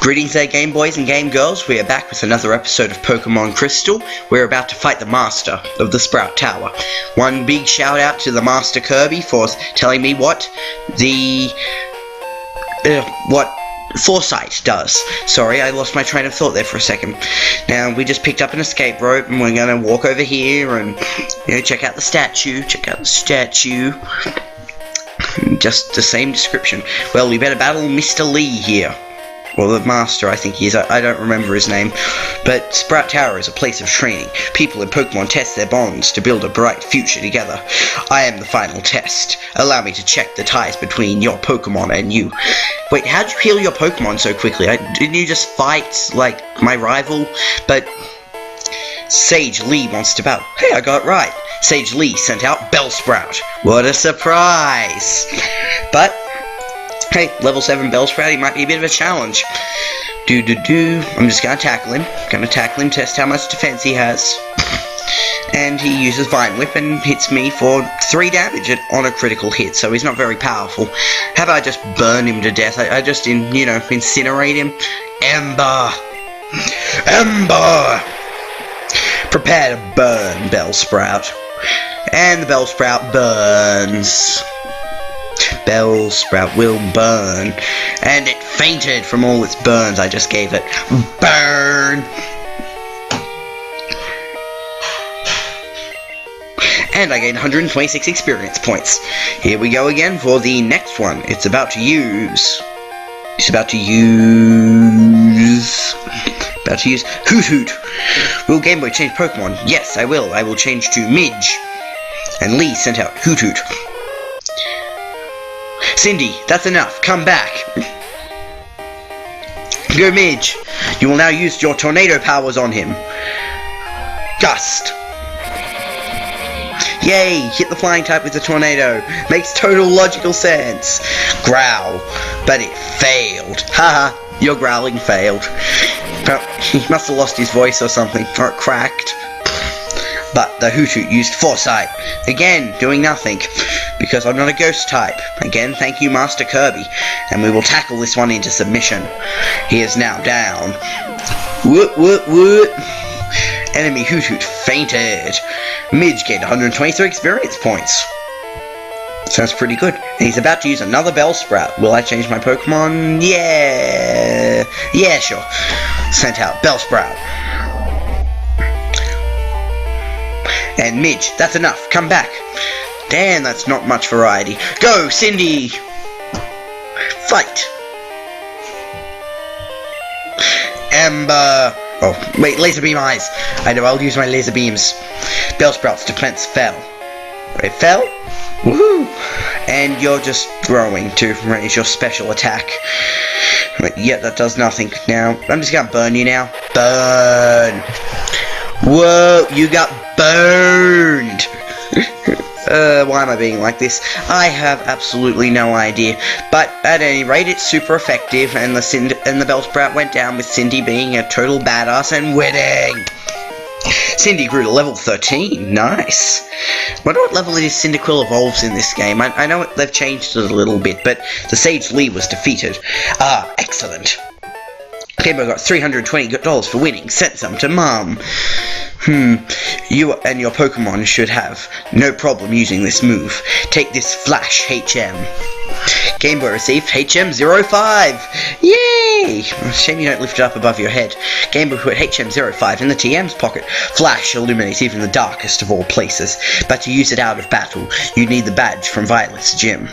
Greetings there, Game Boys and Game Girls. We are back with another episode of Pokemon Crystal. We're about to fight the Master of the Sprout Tower. One big shout out to the Master Kirby for telling me what Foresight does. Sorry, I lost my train of thought there for a second. Now, we just picked up an escape rope and we're going to walk over here and check out the statue. Just the same description. Well, we better battle Mr. Lee here. Well, the Master, I think he is. I don't remember his name. But Sprout Tower is a place of training. People in Pokemon test their bonds to build a bright future together. I am the final test. Allow me to check the ties between your Pokemon and you. Wait, how'd you heal your Pokemon so quickly? Didn't you just fight, like, my rival? But Sage Lee wants to battle. Hey, I got it right. Sage Lee sent out Bellsprout. What a surprise! But hey, level 7 Bellsprout, he might be a bit of a challenge. I'm just gonna tackle him. Test how much defense he has. And he uses Vine Whip and hits me for 3 damage on a critical hit, so he's not very powerful. How about I just burn him to death? I just, incinerate him. Ember! Prepare to burn, Bellsprout. And the Bellsprout burns. Bellsprout will burn. And it fainted from all its burns I just gave it. Burn! And I gained 126 experience points. Here we go again for the next one. It's about to use Hoot Hoot. Will Game Boy change Pokemon? Yes, I will. I will change to Midge. And Lee sent out Hoot Hoot. Cindy, that's enough. Come back. Go Midge. You will now use your tornado powers on him. Gust. Yay! Hit the flying type with the tornado. Makes total logical sense. Growl. But it failed. Haha, your growling failed. Well, he must have lost his voice or something, or it cracked. But the Hoot Hoot used Foresight. Again, doing nothing. Because I'm not a ghost type. Again, thank you, Master Kirby. And we will tackle this one into submission. He is now down. Woot. Enemy Hoot Hoot fainted. Midge gained 123 experience points. Sounds pretty good. And he's about to use another Bellsprout. Will I change my Pokemon? Yeah, sure. Sent out Bellsprout. And Midge, that's enough. Come back. Damn, that's not much variety. Go, Cindy! Fight! Ember! Oh, wait, Laser Beam Eyes. I know, I'll use my Laser Beams. Bellsprout's defense fell. It fell? Woohoo! And you're just growing to raise your special attack. Yeah, that does nothing. Now, I'm just gonna burn you now. Burn! Whoa, you got burned! Why am I being like this? I have absolutely no idea. But at any rate, it's super effective, and the Bellsprout went down with Cindy being a total badass and winning. Cindy grew to level 13. Nice. Wonder what level it is Cyndaquil evolves in this game. I know they've changed it a little bit, but the Sage Lee was defeated. Ah, excellent. Game Boy got $320 for winning. Sent some to Mum. You and your Pokemon should have no problem using this move. Take this Flash HM. Game Boy received HM05. Yay! Shame you don't lift it up above your head. Game Boy put HM05 in the TM's pocket. Flash illuminates even the darkest of all places. But to use it out of battle, you need the badge from Violet's gym.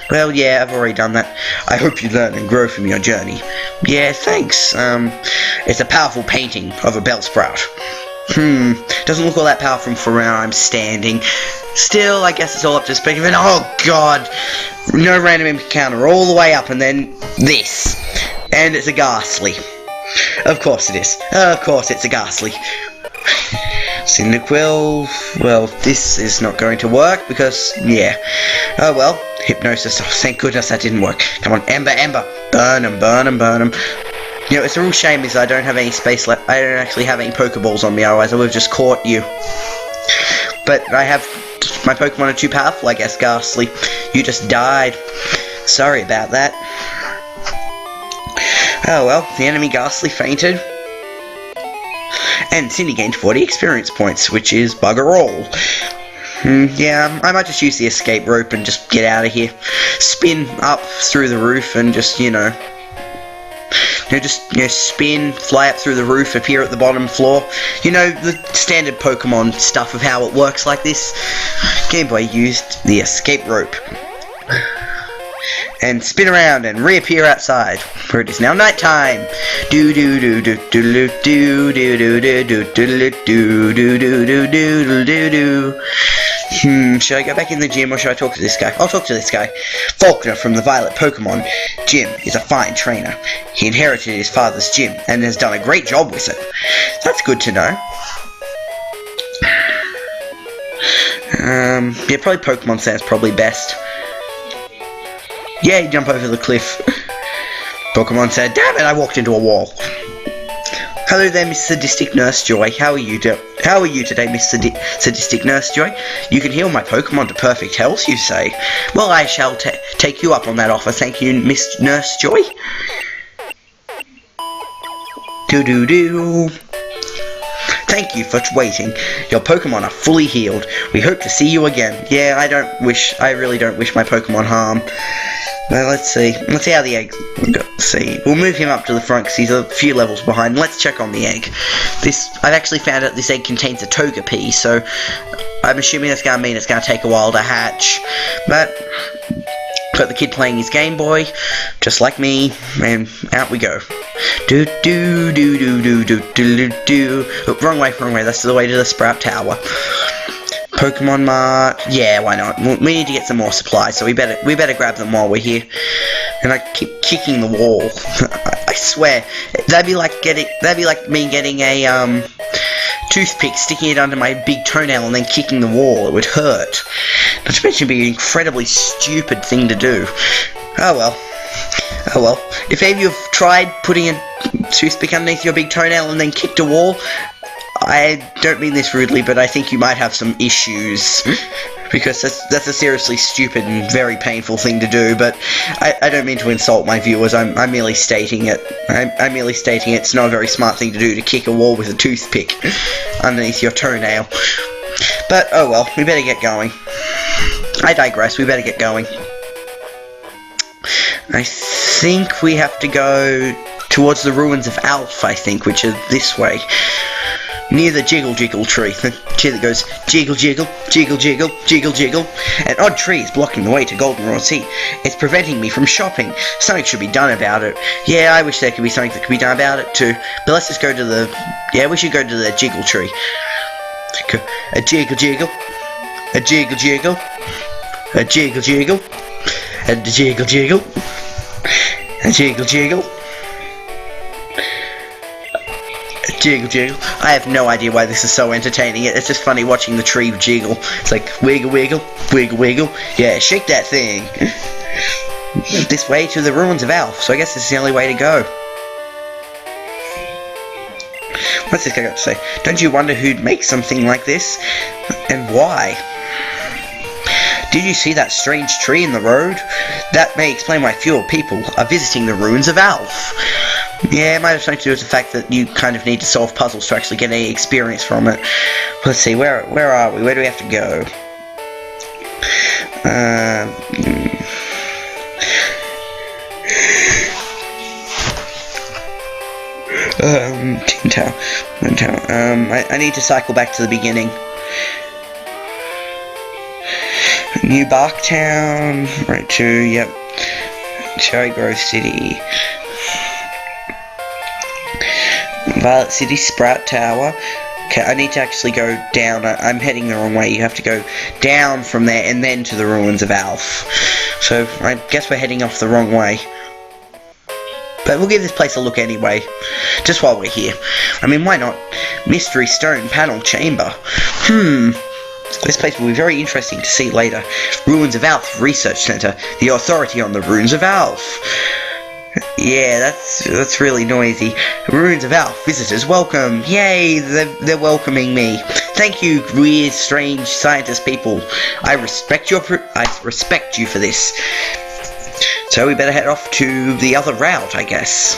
Well, yeah, I've already done that. I hope you learn and grow from your journey. Yeah, thanks. It's a powerful painting of a Bellsprout. Doesn't look all that powerful from where I'm standing. Still, I guess it's all up to speculation. Oh god! No random encounter all the way up and then this. And it's a Ghastly. Of course it is. Of course it's a Ghastly. Cyndaquil, well, this is not going to work because, yeah. Oh well, Hypnosis. Oh, thank goodness that didn't work. Come on, Ember. Burn 'em. You know, it's a real shame is I don't have any space left. I don't actually have any Pokeballs on me, otherwise I would have just caught you. But I have... my Pokemon are too powerful, I guess, Ghastly. You just died. Sorry about that. Oh well, the enemy ghastly fainted. And Cindy gained 40 experience points, which is bugger all. Yeah, I might just use the escape rope and just get out of here. Spin up through the roof and just, spin, fly up through the roof, appear at the bottom floor. You know, the standard Pokemon stuff of how it works like this. Game Boy used the escape rope. And spin around and reappear outside, for it is now nighttime. Do do do do do do do do do do do do do do do do do. Should I go back in the gym or should I talk to this guy? I'll talk to this guy. Faulkner from the Violet Pokemon Gym is a fine trainer. He inherited his father's gym and has done a great job with it. That's good to know. Yeah, probably Pokemon Center's probably best. Yeah, you jump over the cliff. Pokemon said, "Damn it, I walked into a wall." Hello there, Miss Sadistic Nurse Joy. How are you today, Miss Sadistic Nurse Joy? You can heal my Pokemon to perfect health, you say? Well, I shall take you up on that offer. Thank you, Miss Nurse Joy. Do-do-do. Thank you for waiting. Your Pokemon are fully healed. We hope to see you again. Yeah, I really don't wish my Pokemon harm. Well, let's see. Let's see how the egg... Let's see. We'll move him up to the front because he's a few levels behind. Let's check on the egg. I've actually found out this egg contains a Togepi, so I'm assuming that's going to mean it's going to take a while to hatch. But got the kid playing his Game Boy, just like me, and out we go. Do do do do do do do do. Oh, wrong way. That's the way to the Sprout Tower. Pokemon Mart. Yeah, why not? We need to get some more supplies, so we better grab them while we're here. And I keep kicking the wall. I swear, that'd be like me getting a toothpick, sticking it under my big toenail, and then kicking the wall. It would hurt. Not to mention, it'd be an incredibly stupid thing to do. Oh well. Oh well. If any of you have tried putting a toothpick underneath your big toenail and then kicked a wall, I don't mean this rudely, but I think you might have some issues, because that's a seriously stupid and very painful thing to do. But I don't mean to insult my viewers. I'm merely stating it. I'm merely stating it's not a very smart thing to do, to kick a wall with a toothpick underneath your toenail. But oh well, we better get going. I digress. We better get going. I think we have to go towards the ruins of Alph, I think, which are this way. Near the Jiggle Jiggle tree. The tree that goes jiggle jiggle, jiggle jiggle, jiggle jiggle. An odd tree is blocking the way to Goldenrod Sea. It's preventing me from shopping. Something should be done about it. Yeah, I wish there could be something that could be done about it too. But let's just go to the... Yeah, we should go to the Jiggle tree. A jiggle jiggle. A jiggle jiggle. A jiggle jiggle. A jiggle jiggle. A jiggle jiggle. Jiggle jiggle. I have no idea why this is so entertaining. It's just funny watching the tree jiggle. It's like wiggle wiggle, wiggle wiggle. Yeah, shake that thing. This way to the ruins of Alph, so I guess this is the only way to go. What's this guy got to say? Don't you wonder who'd make something like this? And why? Did you see that strange tree in the road? That may explain why fewer people are visiting the ruins of Alph. Yeah, it might have something to do with the fact that you kind of need to solve puzzles to actually get any experience from it. Let's see, where are we? Where do we have to go? Tin Tower. I need to cycle back to the beginning. New Bark Town, right to, yep, Cherry Grove City. Violet City, Sprout Tower. Okay, I need to actually go down. I'm heading the wrong way. You have to go down from there and then to the ruins of Alph. So, I guess we're heading off the wrong way. But we'll give this place a look anyway, just while we're here. I mean, why not? Mystery Stone Panel Chamber. This place will be very interesting to see later. Ruins of Alph Research Center. The authority on the ruins of Alph. Yeah, that's really noisy. Ruins of Alph visitors welcome. Yay, they're welcoming me. Thank you, weird, strange scientist people. I respect you for this. So we better head off to the other route, I guess.